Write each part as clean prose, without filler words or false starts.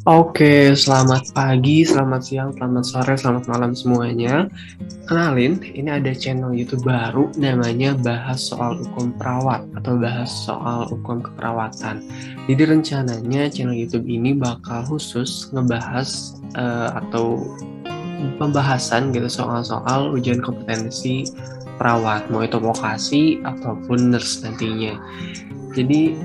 Oke, selamat pagi, selamat siang, selamat sore, selamat malam semuanya. Kenalin, ini ada channel YouTube baru namanya Bahas Soal Hukum Perawat atau Bahas Soal Hukum Keperawatan. Jadi rencananya channel YouTube ini bakal khusus ngebahas atau pembahasan gitu soal-soal ujian kompetensi perawat, mau itu vokasi ataupun nurse nantinya. Jadi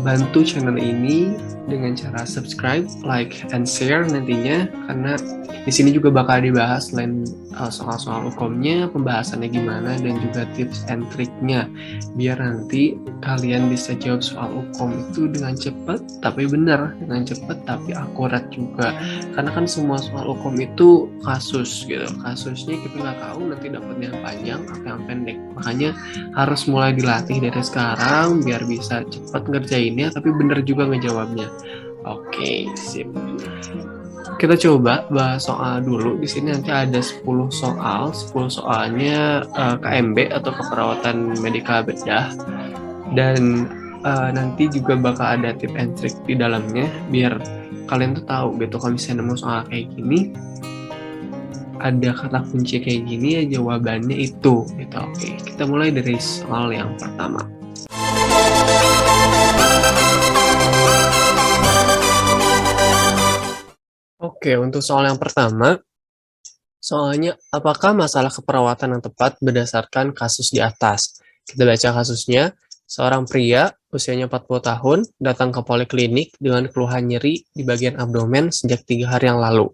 bantu channel ini dengan cara subscribe, like, and share nantinya karena di sini juga bakal dibahas selain soal-soal hukumnya, pembahasannya gimana dan juga tips and triknya biar nanti kalian bisa jawab soal hukum itu dengan cepat tapi benar, dengan cepat tapi akurat juga. Karena kan semua soal hukum itu kasus gitu, kasusnya kita nggak tahu nanti dapatnya yang panjang atau yang pendek. Makanya harus mulai dilatih dari sekarang biar bisa cepat ngerjainnya tapi bener juga ngejawabnya. Oke, sip. Kita coba bahas soal dulu. Di sini nanti ada 10 soal. 10 soalnya KMB atau keperawatan medikal bedah. Dan nanti juga bakal ada tip and trick di dalamnya biar kalian tuh tahu gitu kalau misalnya nemu soal kayak gini ada kata kunci kayak gini ya jawabannya itu gitu. Oke, kita mulai dari soal yang pertama. Oke, untuk soal yang pertama, soalnya apakah masalah keperawatan yang tepat berdasarkan kasus di atas? Kita baca kasusnya. Seorang pria usianya 40 tahun datang ke poliklinik dengan keluhan nyeri di bagian abdomen sejak 3 hari yang lalu.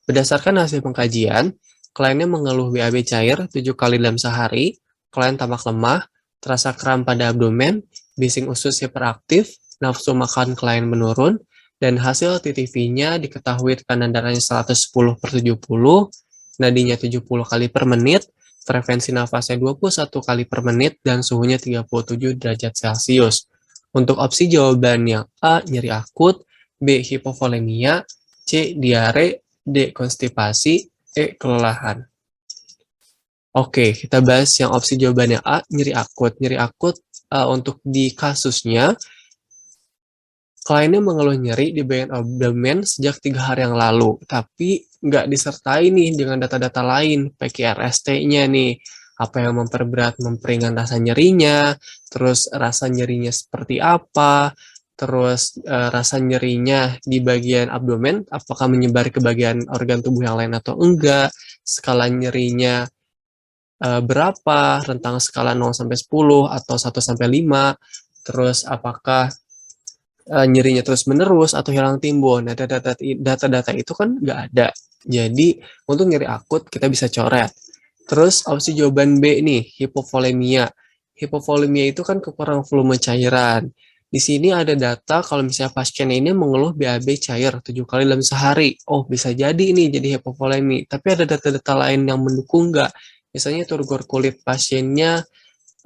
Berdasarkan hasil pengkajian, kliennya mengeluh BAB cair 7 kali dalam sehari, klien tampak lemah, terasa kram pada abdomen, bising usus hiperaktif, nafsu makan klien menurun, dan hasil TTV-nya diketahui tekanan darahnya 110/70, nadinya 70 kali per menit, frekuensi nafasnya 21 kali per menit, dan suhunya 37 derajat Celcius. Untuk opsi jawaban yang A, nyeri akut, B, hipovolemia, C, diare, D, konstipasi, E, kelelahan. Oke, kita bahas yang opsi jawabannya A, nyeri akut. Nyeri akut untuk di kasusnya, kliennya mengeluh nyeri di bagian abdomen sejak 3 hari yang lalu, tapi nggak disertai nih dengan data-data lain, PQRST-nya nih, apa yang memperberat, memperingan rasa nyerinya, terus rasa nyerinya seperti apa, terus rasa nyerinya di bagian abdomen, apakah menyebar ke bagian organ tubuh yang lain atau enggak, skala nyerinya berapa, rentang skala 0 sampai 10 atau 1 sampai 5, terus apakah nyerinya terus-menerus atau hilang timbul. Nah, data-data itu kan nggak ada. Jadi, untuk nyeri akut kita bisa coret. Terus opsi jawaban B nih, hipovolemia. Hipovolemia itu kan kekurangan volume cairan. Di sini ada data kalau misalnya pasien ini mengeluh BAB cair 7 kali dalam sehari. Oh, bisa jadi ini jadi hipovolemi. Tapi ada data-data lain yang mendukung nggak? Misalnya turgor kulit pasiennya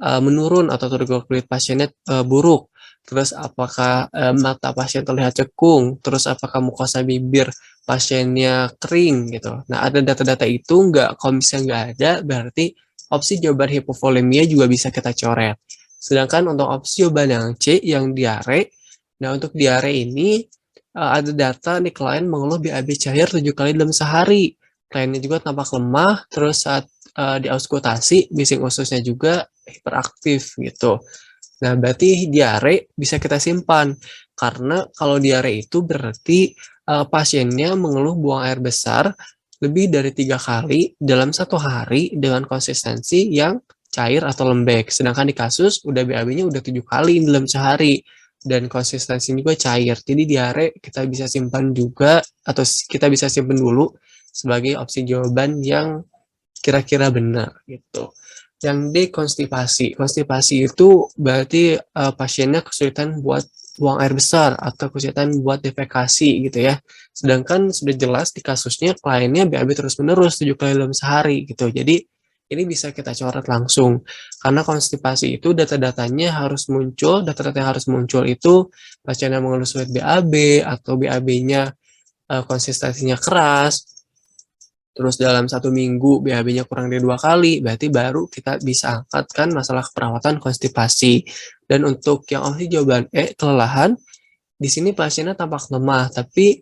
menurun atau turgor kulit pasiennya buruk. Terus apakah mata pasien terlihat cekung, terus apakah mukosa bibir pasiennya kering gitu. Nah, ada data-data itu nggak? Kalau misalnya nggak ada, berarti opsi jawaban hipovolemia juga bisa kita coret. Sedangkan untuk opsi jawaban yang C, yang diare, nah untuk diare ini ada data nih klien mengeluh BAB cair 7 kali dalam sehari. Kliennya juga tampak lemah, terus saat diauskultasi, bising ususnya juga hiperaktif gitu. Nah, berarti diare bisa kita simpan. Karena kalau diare itu berarti pasiennya mengeluh buang air besar lebih dari 3 kali dalam 1 hari dengan konsistensi yang cair atau lembek. Sedangkan di kasus udah BAB-nya udah 7 kali dalam sehari dan konsistensi juga cair. Jadi diare kita bisa simpan juga atau kita bisa simpan dulu sebagai opsi jawaban yang kira-kira benar gitu. Yang D, konstipasi. Konstipasi itu berarti pasiennya kesulitan buat buang air besar atau kesulitan buat defekasi gitu ya. Sedangkan sudah jelas di kasusnya kliennya BAB terus-menerus 7 kali dalam sehari gitu. Jadi ini bisa kita coret langsung. Karena konstipasi itu data-datanya harus muncul, data-data yang harus muncul itu pasien yang mengeluh sulit BAB atau BAB-nya konsistensinya keras, terus dalam 1 minggu BAB-nya kurang dari 2 kali, berarti baru kita bisa angkatkan masalah keperawatan konstipasi. Dan untuk yang opsi jawaban E, kelelahan, di sini pasiennya tampak lemah, tapi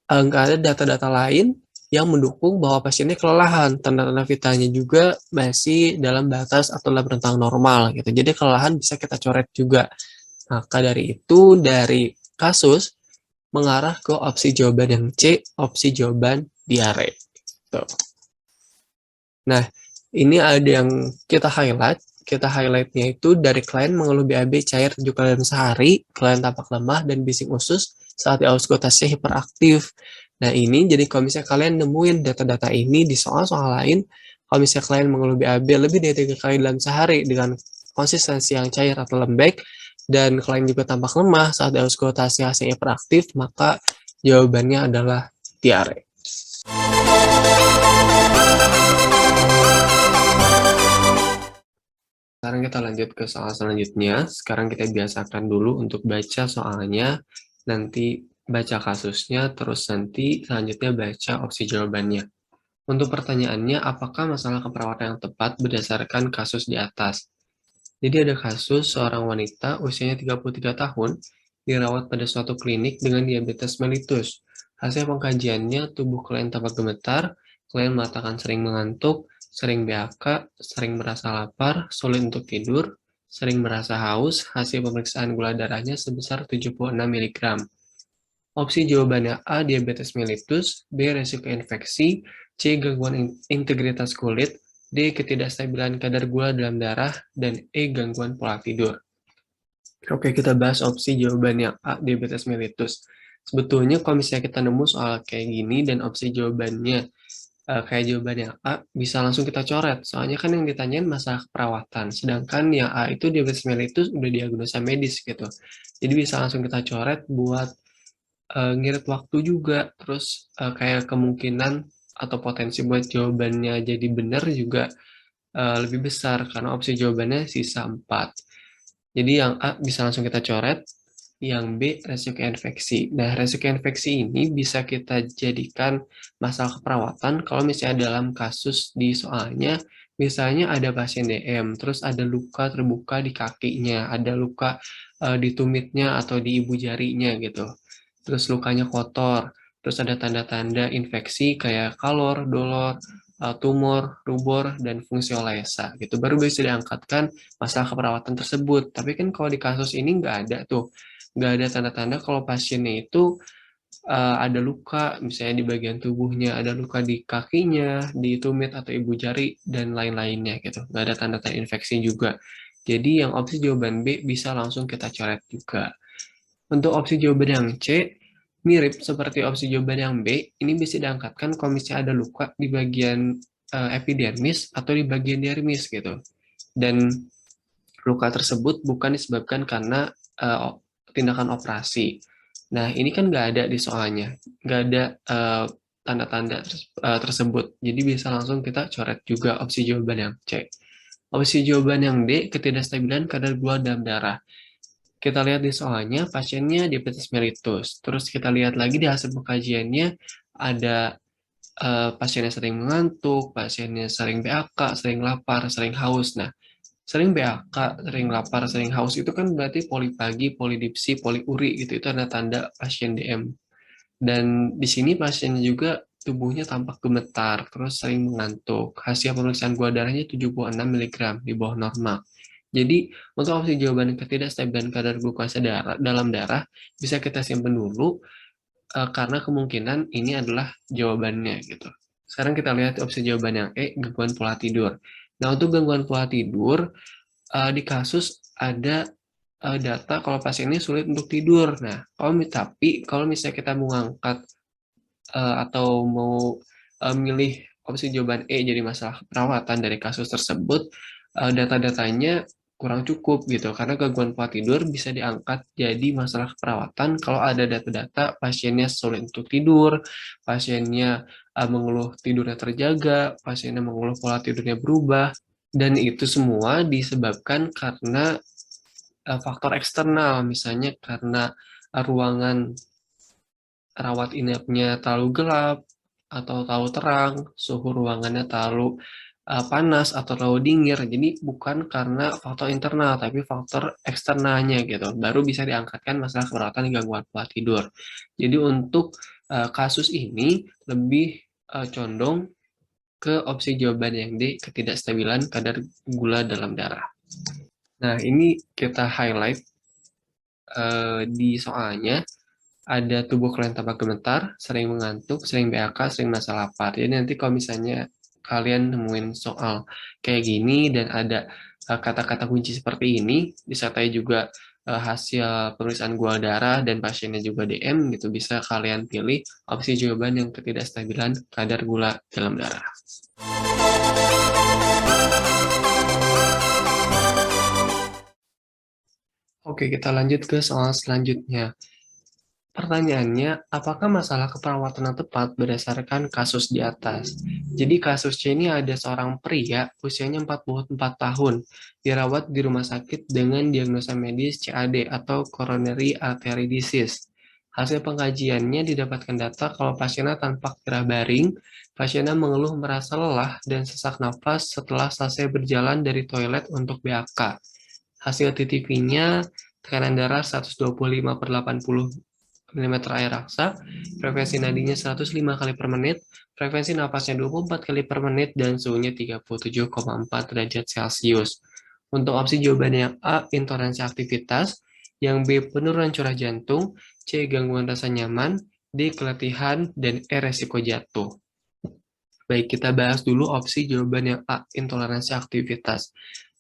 nggak ada data-data lain yang mendukung bahwa pasiennya kelelahan. Tanda-tanda vitalnya juga masih dalam batas atau dalam rentang normal gitu. Jadi kelelahan bisa kita coret juga. Maka dari itu, dari kasus mengarah ke opsi jawaban yang C, opsi jawaban diare. Tuh. Nah, ini ada yang kita highlight. Kita highlightnya itu dari klien mengeluh BAB cair 7 kali dalam sehari, klien tampak lemah dan bising usus saat auskultasinya hiperaktif. Nah, ini jadi kalau misalnya kalian nemuin data-data ini di soal-soal lain, kalau misalnya klien mengeluh BAB lebih dari 3 kali dalam sehari dengan konsistensi yang cair atau lembek, dan klien juga tampak lemah saat auskultasi hasilnya hiperaktif, maka jawabannya adalah diare. Sekarang kita lanjut ke soal selanjutnya. Sekarang kita biasakan dulu untuk baca soalnya, nanti baca kasusnya, terus nanti selanjutnya baca opsi jawabannya. Untuk pertanyaannya, apakah masalah keperawatan yang tepat berdasarkan kasus di atas? Jadi ada kasus seorang wanita usianya 33 tahun dirawat pada suatu klinik dengan diabetes mellitus. Hasil pengkajiannya, tubuh klien tampak gemetar, klien mengatakan sering mengantuk, sering BAK, sering merasa lapar, sulit untuk tidur, sering merasa haus, hasil pemeriksaan gula darahnya sebesar 76 mg. Opsi jawabannya A. Diabetes mellitus, B. Resiko infeksi, C. Gangguan integritas kulit, D. Ketidakstabilan kadar gula dalam darah, dan E. Gangguan pola tidur. Oke, kita bahas opsi jawabannya A. Diabetes mellitus. Sebetulnya kalau misalnya kita nemu soal kayak gini dan opsi jawabannya kayak jawabannya A, bisa langsung kita coret. Soalnya kan yang ditanyain masalah perawatan, sedangkan yang A itu diabetes mellitus udah diagnosa medis gitu. Jadi bisa langsung kita coret buat ngirit waktu juga, terus kayak kemungkinan atau potensi buat jawabannya jadi benar juga lebih besar karena opsi jawabannya sisa 4. Jadi yang A bisa langsung kita coret, yang B resiko infeksi. Nah, resiko infeksi ini bisa kita jadikan masalah keperawatan kalau misalnya dalam kasus di soalnya, misalnya ada pasien DM, terus ada luka terbuka di kakinya, ada luka di tumitnya atau di ibu jarinya gitu. Terus lukanya kotor, terus ada tanda-tanda infeksi kayak kalor, dolor, tumor, rubor, dan fungsiolesa gitu. Baru bisa diangkatkan masalah keperawatan tersebut. Tapi kan kalau di kasus ini nggak ada tuh, nggak ada tanda-tanda kalau pasiennya itu ada luka, misalnya di bagian tubuhnya, ada luka di kakinya, di tumit atau ibu jari, dan lain-lainnya gitu. Nggak ada tanda-tanda infeksi juga. Jadi yang opsi jawaban B bisa langsung kita coret juga. Untuk opsi jawaban yang C, mirip seperti opsi jawaban yang B, ini bisa diangkatkan kalau misalnya ada luka di bagian epidermis atau di bagian dermis gitu. Dan luka tersebut bukan disebabkan karena tindakan operasi. Nah, ini kan nggak ada di soalnya, nggak ada tanda-tanda tersebut. Jadi bisa langsung kita coret juga opsi jawaban yang C. Opsi jawaban yang D, ketidakstabilan kadar gula dalam darah. Kita lihat di soalnya, pasiennya diabetes mellitus. Terus kita lihat lagi di hasil pengkajiannya, ada pasiennya sering mengantuk, pasiennya sering BAK, sering lapar, sering haus. Nah, sering BAK, sering lapar, sering haus itu kan berarti polipagi, polidipsi, poliuri gitu. Itu tanda-tanda pasien DM. Dan di sini pasiennya juga tubuhnya tampak gemetar, terus sering mengantuk. Hasil pemeriksaan gula darahnya 76 mg di bawah normal. Jadi, untuk opsi jawaban ketidakstabilan kadar glukosa dalam darah bisa kita simpan dulu karena kemungkinan ini adalah jawabannya gitu. Sekarang kita lihat opsi jawaban yang E, gangguan pola tidur. Nah, untuk gangguan pola tidur di kasus ada data kalau pasien ini sulit untuk tidur. Nah, tapi kalau misalnya kita mau ngangkat atau mau milih opsi jawaban E jadi masalah perawatan dari kasus tersebut, data-datanya kurang cukup gitu karena gangguan pola tidur bisa diangkat jadi masalah perawatan kalau ada data-data pasiennya sulit untuk tidur, pasiennya mengeluh tidurnya terjaga, pasiennya mengeluh pola tidurnya berubah, dan itu semua disebabkan karena faktor eksternal, misalnya karena ruangan rawat inapnya terlalu gelap atau terlalu terang, suhu ruangannya terlalu panas atau terlalu dingin. Jadi bukan karena faktor internal, tapi faktor eksternalnya gitu. Baru bisa diangkatkan masalah keperawatan gangguan pola tidur. Jadi untuk kasus ini lebih condong ke opsi jawaban yang D, ketidakstabilan kadar gula dalam darah. Nah, ini kita highlight di soalnya, ada tubuh kalian tampak gemetar, sering mengantuk, sering BAK, sering merasa lapar. Jadi nanti kalau misalnya kalian nemuin soal kayak gini dan ada kata-kata kunci seperti ini, disertai juga hasil pemeriksaan gula darah dan pasiennya juga DM gitu, bisa kalian pilih opsi jawaban yang ketidakstabilan kadar gula dalam darah. Oke, kita lanjut ke soal selanjutnya. Pertanyaannya, apakah masalah keperawatan yang tepat berdasarkan kasus di atas? Jadi kasusnya ini ada seorang pria usianya 44 tahun, dirawat di rumah sakit dengan diagnosa medis CAD atau coronary artery disease. Hasil pengkajiannya didapatkan data kalau pasiennya tampak gerah baring, pasiennya mengeluh merasa lelah dan sesak napas setelah selesai berjalan dari toilet untuk BAK. Hasil TTP-nya tekanan darah 125 per 80 mm air raksa, frekuensi nadinya 105 kali per menit, frekuensi napasnya 24 kali per menit, dan suhunya 37,4 derajat Celcius. Untuk opsi jawabannya yang A, intoleransi aktivitas, yang B, penurunan curah jantung, C, gangguan rasa nyaman, D, keletihan, dan E, resiko jatuh. Baik, kita bahas dulu opsi jawaban yang A, intoleransi aktivitas.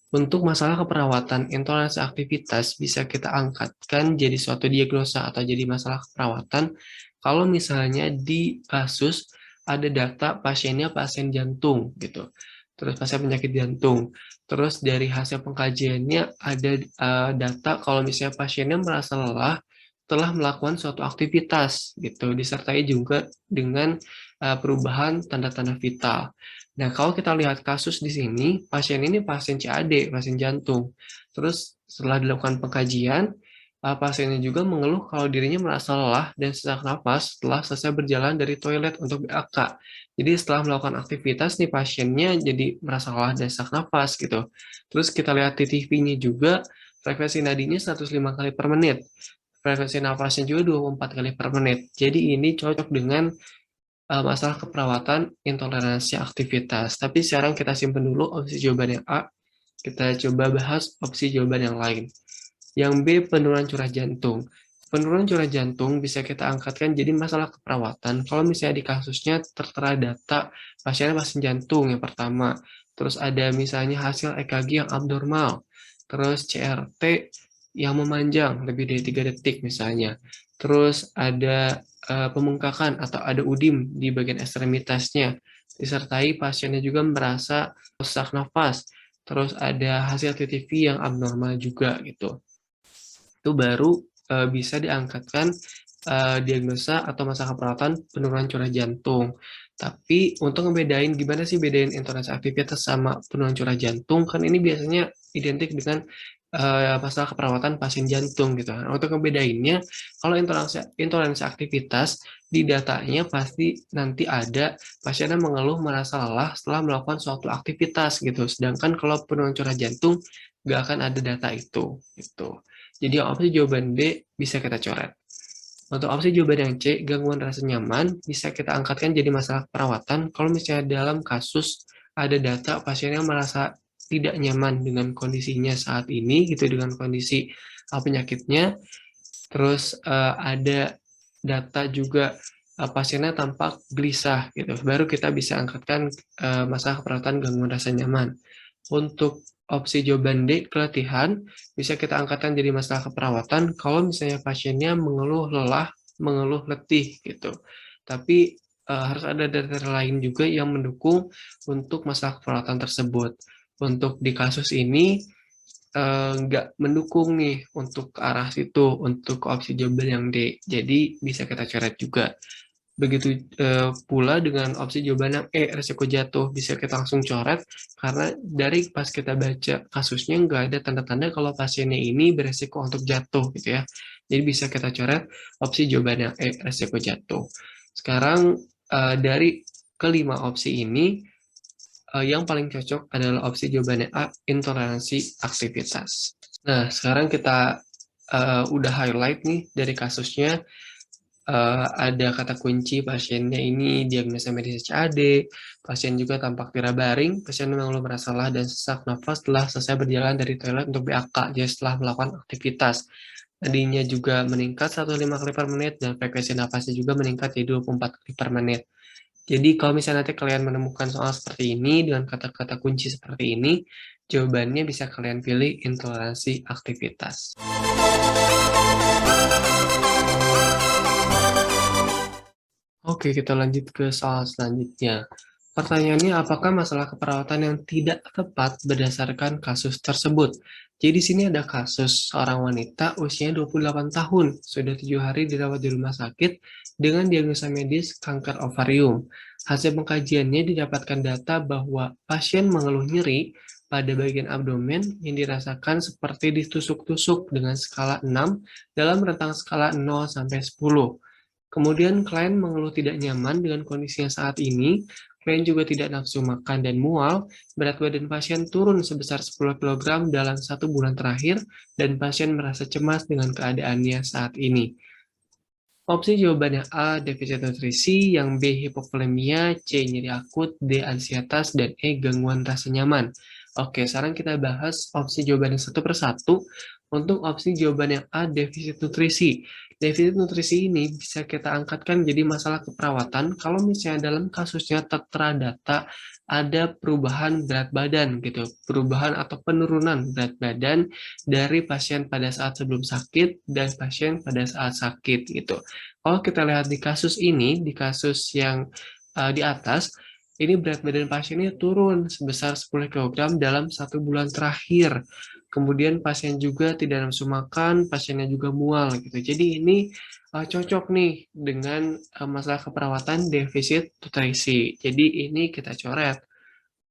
Untuk masalah keperawatan, intoleransi aktivitas bisa kita angkatkan jadi suatu diagnosa atau jadi masalah keperawatan kalau misalnya di kasus ada data pasiennya pasien jantung gitu. Terus pasien penyakit jantung. Terus dari hasil pengkajiannya ada data kalau misalnya pasiennya merasa lelah telah melakukan suatu aktivitas gitu, disertai juga dengan perubahan tanda-tanda vital. Nah, kalau kita lihat kasus di sini, pasien ini pasien CAD, pasien jantung. Terus setelah dilakukan pengkajian, pasiennya juga mengeluh kalau dirinya merasa lelah dan sesak napas setelah selesai berjalan dari toilet untuk BAK. Jadi setelah melakukan aktivitas nih pasiennya jadi merasa lelah dan sesak napas gitu. Terus kita lihat TTV-nya juga, frekuensi nadinya 105 kali per menit. Frekuensi nafasnya juga 24 kali per menit. Jadi ini cocok dengan masalah keperawatan intoleransi aktivitas. Tapi sekarang kita simpan dulu opsi jawaban yang A, kita coba bahas opsi jawaban yang lain. Yang B, penurunan curah jantung. Penurunan curah jantung bisa kita angkatkan jadi masalah keperawatan. Kalau misalnya di kasusnya tertera data pasiennya pasien jantung yang pertama, terus ada misalnya hasil EKG yang abnormal, terus CRT yang memanjang lebih dari 3 detik misalnya, terus ada pembengkakan atau ada udim di bagian ekstremitasnya, disertai pasiennya juga merasa sesak nafas, terus ada hasil TTV yang abnormal juga gitu. Itu baru bisa diangkatkan diagnosa atau masalah perawatan penurunan curah jantung. Tapi untuk ngebedain gimana sih bedain intoleransi aktivitas sama penurunan curah jantung, kan ini biasanya identik dengan masalah keperawatan pasien jantung gitu. Nah, untuk ngebedainnya, kalau intoleransi aktivitas di datanya pasti nanti ada pasiennya mengeluh merasa lelah setelah melakukan suatu aktivitas gitu. Sedangkan kalau penurunan curah jantung nggak akan ada data itu gitu. Jadi opsi jawaban D bisa kita coret. Untuk opsi jawaban yang C, gangguan rasa nyaman, bisa kita angkatkan jadi masalah perawatan kalau misalnya dalam kasus ada data pasien yang merasa tidak nyaman dengan kondisinya saat ini, gitu, dengan kondisi penyakitnya. Terus ada data juga pasiennya tampak gelisah, gitu. Baru kita bisa angkatkan masalah perawatan gangguan rasa nyaman. Untuk opsi jawaban D, keletihan, bisa kita angkatkan jadi masalah keperawatan kalau misalnya pasiennya mengeluh lelah, mengeluh letih gitu. Tapi harus ada data lain juga yang mendukung untuk masalah keperawatan tersebut. Untuk di kasus ini nggak mendukung nih untuk ke arah situ, untuk opsi jawaban yang D. Jadi bisa kita coret juga. Begitu pula dengan opsi jawaban yang E, resiko jatuh. Bisa kita langsung coret, karena dari pas kita baca kasusnya nggak ada tanda-tanda kalau pasiennya ini beresiko untuk jatuh gitu ya. Jadi bisa kita coret opsi jawaban yang E, resiko jatuh. Sekarang dari kelima opsi ini, yang paling cocok adalah opsi jawabannya A, intoleransi aktivitas. Nah, sekarang kita udah highlight nih dari kasusnya, ada kata kunci pasiennya ini diagnosa medis CAD, pasien juga tampak tidak baring, pasien mengeluh merasa lelah dan sesak nafas setelah selesai berjalan dari toilet untuk BAK, jadi setelah melakukan aktivitas. Nadinya juga meningkat 1,5 kali per menit dan frekuensi nafasnya juga meningkat jadi 24 kali per menit. Jadi kalau misalnya nanti kalian menemukan soal seperti ini dengan kata-kata kunci seperti ini, jawabannya bisa kalian pilih intoleransi aktivitas. Oke, kita lanjut ke soal selanjutnya. Pertanyaannya, apakah masalah keperawatan yang tidak tepat berdasarkan kasus tersebut? Jadi di sini ada kasus seorang wanita usianya 28 tahun, sudah 7 hari dirawat di rumah sakit dengan diagnosa medis kanker ovarium. Hasil pengkajiannya didapatkan data bahwa pasien mengeluh nyeri pada bagian abdomen yang dirasakan seperti ditusuk-tusuk dengan skala 6 dalam rentang skala 0 sampai 10. Kemudian klien mengeluh tidak nyaman dengan kondisinya saat ini, klien juga tidak nafsu makan dan mual, berat badan pasien turun sebesar 10 kg dalam 1 bulan terakhir, dan pasien merasa cemas dengan keadaannya saat ini. Opsi jawabannya A, defisit nutrisi, yang B, hipovolemia, C, nyeri akut, D, ansietas, dan E, gangguan rasa nyaman. Oke, sekarang kita bahas opsi jawabannya satu persatu. Untuk opsi jawaban yang A, defisit nutrisi. Defisit nutrisi ini bisa kita angkatkan jadi masalah keperawatan kalau misalnya dalam kasusnya tertera data ada perubahan berat badan gitu, perubahan atau penurunan berat badan dari pasien pada saat sebelum sakit dan pasien pada saat sakit gitu. Kalau kita lihat di kasus ini, di kasus yang di atas, ini berat badan pasiennya turun sebesar 10 kg dalam 1 bulan terakhir. Kemudian pasien juga tidak nafsu makan, pasiennya juga mual gitu. Jadi ini cocok nih dengan masalah keperawatan defisit nutrisi. Jadi ini kita coret.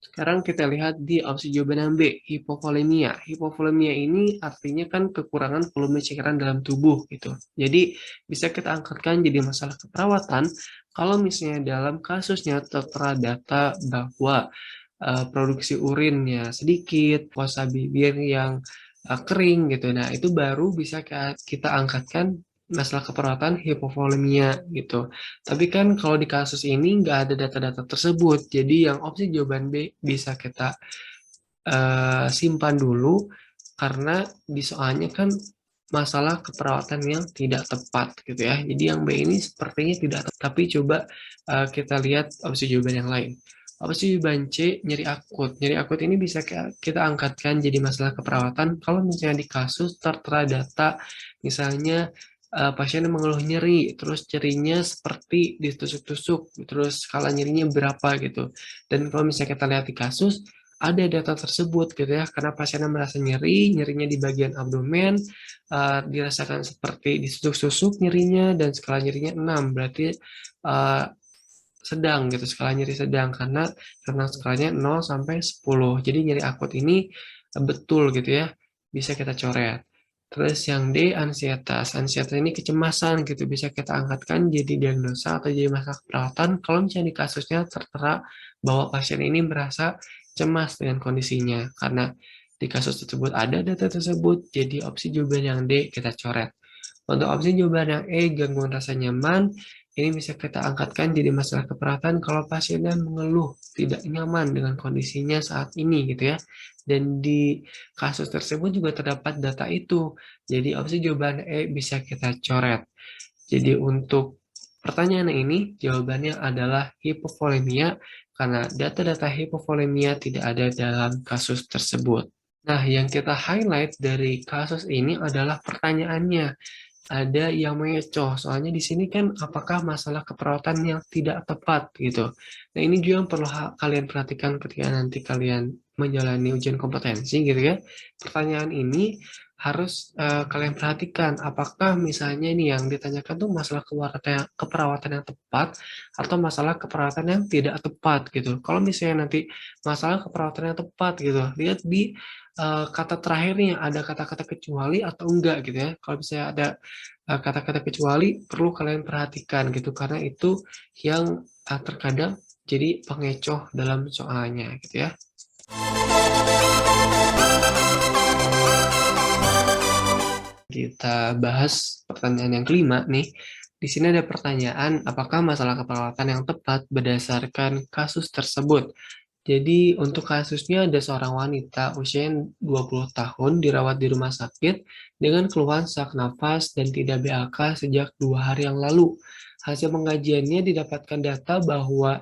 Sekarang kita lihat di opsi jawaban yang B, hipovolemia. Hipovolemia ini artinya kan kekurangan volume cairan dalam tubuh gitu. Jadi bisa kita angkatkan jadi masalah keperawatan kalau misalnya dalam kasusnya tertera data bahwa produksi urinnya sedikit, fosa bibir yang kering gitu. Nah, itu baru bisa kita angkatkan masalah keperawatan hipovolemia gitu. Tapi kan kalau di kasus ini nggak ada data-data tersebut, jadi yang opsi jawaban B bisa kita simpan dulu karena di soalnya kan masalah keperawatan yang tidak tepat gitu ya. Jadi yang B ini sepertinya tidak tepat, tapi coba kita lihat opsi jawaban yang lain. Opsi jawaban C, nyeri akut. Nyeri akut ini bisa kita angkatkan jadi masalah keperawatan kalau misalnya di kasus tertera data misalnya pasien mengeluh nyeri, terus nyerinya seperti ditusuk-tusuk, terus skala nyerinya berapa gitu. Dan kalau misalnya kita lihat di kasus, ada data tersebut gitu ya, karena pasiennya merasa nyeri, nyerinya di bagian abdomen, dirasakan seperti ditusuk-tusuk nyerinya, dan skala nyerinya 6, berarti sedang gitu, skala nyeri sedang, karena skalanya 0 sampai 10. Jadi nyeri akut ini betul gitu ya, bisa kita coret. Terus yang D, ansietas. Ansietas ini kecemasan gitu, bisa kita angkatkan jadi diagnosa atau jadi masalah perawatan kalau misalnya di kasusnya tertera bahwa pasien ini merasa cemas dengan kondisinya. Karena di kasus tersebut ada data tersebut, jadi opsi jawaban yang D kita coret. Untuk opsi jawaban yang E, gangguan rasa nyaman, ini bisa kita angkatkan jadi masalah keperawatan kalau pasiennya mengeluh tidak nyaman dengan kondisinya saat ini gitu ya. Dan di kasus tersebut juga terdapat data itu. Jadi opsi jawaban E bisa kita coret. Jadi untuk pertanyaan ini jawabannya adalah hipovolemia karena data-data hipovolemia tidak ada dalam kasus tersebut. Nah, yang kita highlight dari kasus ini adalah pertanyaannya. Ada yang mengecoh, soalnya di sini kan apakah masalah keperawatan yang tidak tepat gitu. Nah, ini juga yang perlu kalian perhatikan ketika nanti kalian menjalani ujian kompetensi gitu ya. Pertanyaan ini harus kalian perhatikan apakah misalnya ini yang ditanyakan tuh masalah keperawatan yang tepat atau masalah keperawatan yang tidak tepat gitu. Kalau misalnya nanti masalah keperawatan yang tepat gitu, lihat di kata terakhirnya ada kata-kata kecuali atau enggak gitu ya. Kalau misalnya ada kata-kata kecuali perlu kalian perhatikan gitu karena itu yang terkadang jadi pengecoh dalam soalnya gitu ya. Kita bahas pertanyaan yang kelima nih. Di sini ada pertanyaan, apakah masalah keperawatan yang tepat berdasarkan kasus tersebut? Jadi untuk kasusnya ada seorang wanita usia 20 tahun dirawat di rumah sakit dengan keluhan sesak nafas dan tidak BAK sejak 2 hari yang lalu. Hasil pengkajiannya didapatkan data bahwa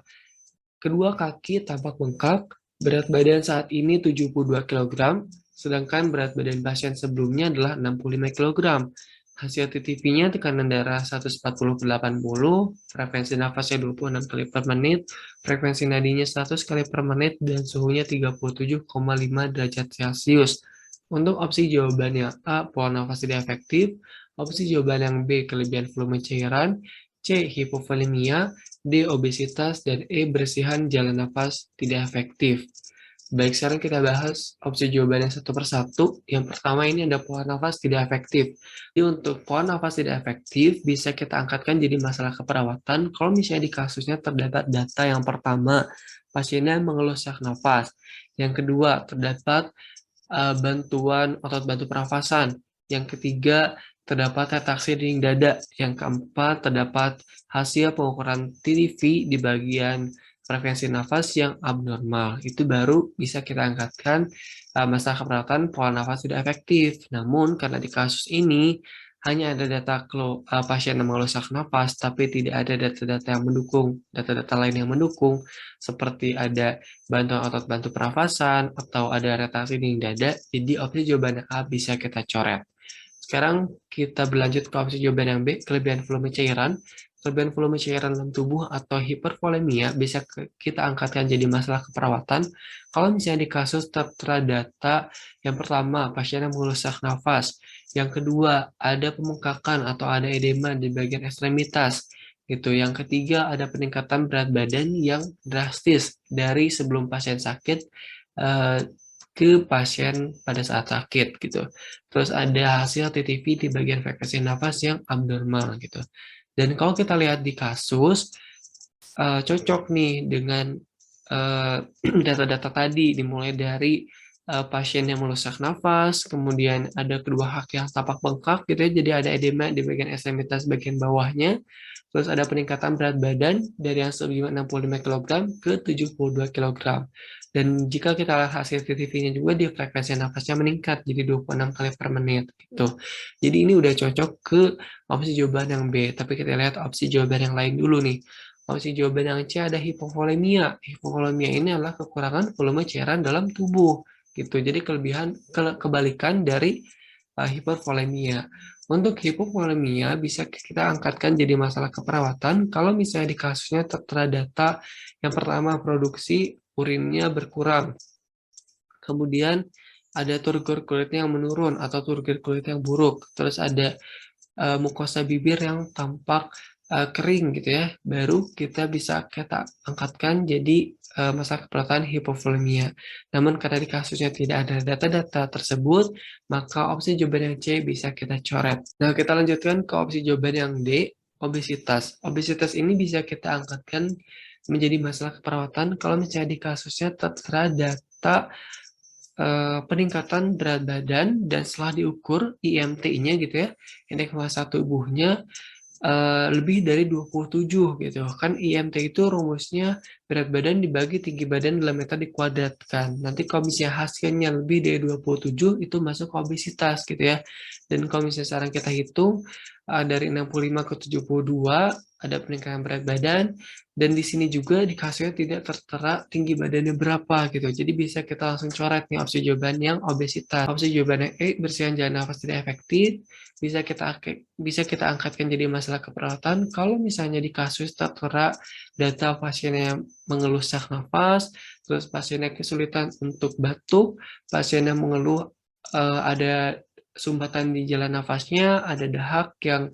kedua kaki tampak bengkak, berat badan saat ini 72 kilogram, sedangkan berat badan pasien sebelumnya adalah 65 kilogram. Hasil TTV-nya tekanan darah 140/80, frekuensi nafasnya 26 kali per menit, frekuensi nadinya 100 kali per menit, dan suhunya 37,5 derajat Celcius. Untuk opsi jawaban yang A, pola nafas tidak efektif, opsi jawaban yang B, kelebihan volume cairan, C, hipovolemia, D, obesitas, dan E, bersihan jalan nafas tidak efektif. Baik, sekarang kita bahas opsi jawabannya satu persatu. Yang pertama ini ada pola nafas tidak efektif. Jadi untuk pola nafas tidak efektif bisa kita angkatkan jadi masalah keperawatan kalau misalnya di kasusnya terdapat data yang pertama, pasiennya mengeluh sesak nafas. Yang kedua, terdapat bantuan otot bantu pernafasan. Yang ketiga, terdapat retraksi dinding dada. Yang keempat, terdapat hasil pengukuran TTV di bagian frekuensi nafas yang abnormal. Itu baru bisa kita angkatkan masalah keperawatan pola nafas tidak efektif. Namun, karena di kasus ini hanya ada data pasien yang mengeluh sesak nafas, tapi tidak ada data-data yang mendukung, data-data lain yang mendukung, seperti ada bantuan otot bantu pernafasan, atau ada retraksi dinding dada, jadi opsi jawaban A bisa kita coret. Sekarang kita berlanjut ke opsi jawaban yang B, kelebihan volume cairan. Kelebihan volume cairan dalam tubuh atau hipervolemia bisa kita angkatkan jadi masalah keperawatan kalau misalnya di kasus tertera data yang pertama, pasien yang mengeluh sesak nafas. Yang kedua, ada pembengkakan atau ada edema di bagian ekstremitas. Gitu. Yang ketiga, ada peningkatan berat badan yang drastis dari sebelum pasien sakit eh, ke pasien pada saat sakit gitu. Terus ada hasil TTV di bagian frekuensi nafas yang abnormal gitu. Dan kalau kita lihat di kasus, cocok nih dengan data-data tadi, dimulai dari pasien yang merusak nafas, kemudian ada kedua kaki yang tampak bengkak gitu ya, jadi ada edema di bagian ekstremitas bagian bawahnya, terus ada peningkatan berat badan dari yang sebelumnya 65 kg ke 72 kg. Dan jika kita lihat hasil TTV-nya juga, di frekuensi nafasnya meningkat jadi 26 kali per menit gitu. Jadi ini udah cocok ke opsi jawaban yang B, tapi kita lihat opsi jawaban yang lain dulu nih. Opsi jawaban yang C ada hipovolemia. Hipovolemia ini adalah kekurangan volume cairan dalam tubuh gitu. Jadi kebalikan dari hipervolemia. Untuk hipovolemia bisa kita angkatkan jadi masalah keperawatan kalau misalnya di kasusnya tertera data yang pertama, produksi urinnya berkurang. Kemudian ada turgor kulit yang menurun atau turgor kulit yang buruk. Terus ada mukosa bibir yang tampak kering gitu ya. Baru kita bisa kita angkatkan jadi masalah keperawatan hipovolemia. Namun karena di kasusnya tidak ada data-data tersebut, maka opsi jawaban yang C bisa kita coret. Nah, kita lanjutkan ke opsi jawaban yang D, obesitas. Obesitas ini bisa kita angkatkan menjadi masalah keperawatan kalau misalnya di kasusnya tertera data peningkatan berat badan dan setelah diukur IMT-nya gitu ya, indeks massa tubuhnya lebih dari 27 gitu. Kan IMT itu rumusnya berat badan dibagi tinggi badan dalam meter dikuadratkan. Nanti kalau misalnya hasilnya lebih dari 27 itu masuk ke obesitas gitu ya. Dan kalau misalnya sekarang kita hitung dari 65 ke 72 ada peningkatan berat badan, dan di sini juga di kasusnya tidak tertera tinggi badannya berapa gitu. Jadi bisa kita langsung coret nih opsi jawaban yang obesitas. Opsi jawaban yang E, bersihan jalan nafas tidak efektif, bisa kita angkatkan jadi masalah keperawatan kalau misalnya di kasus tertera data pasien yang mengeluh sesak nafas, terus pasiennya kesulitan untuk batuk, pasien yang mengeluh ada sumbatan di jalan nafasnya, ada dahak yang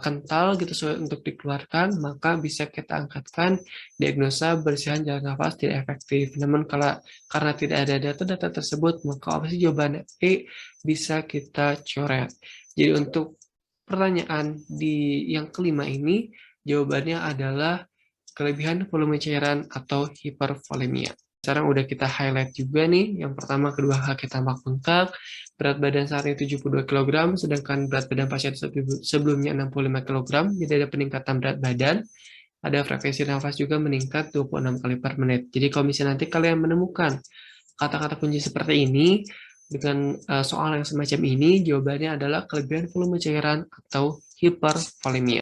kental gitu sulit untuk dikeluarkan, maka bisa kita angkatkan diagnosa bersihan jalan nafas tidak efektif. Namun karena tidak ada data-data tersebut, maka opsi jawaban E bisa kita coret. Jadi untuk pertanyaan di yang kelima ini, jawabannya adalah kelebihan volume cairan atau hipervolemia. sekarang udah kita highlight juga nih. Yang pertama, kedua kaki tampak bengkak, berat badan saat ini 72 kg, sedangkan berat badan pasien sebelumnya 65 kg, jadi ada peningkatan berat badan. Ada frekuensi nafas juga meningkat 26 kali per menit. Jadi kalau misalnya nanti kalian menemukan kata-kata kunci seperti ini, dengan soal yang semacam ini, jawabannya adalah kelebihan volume cairan atau hipervolemia.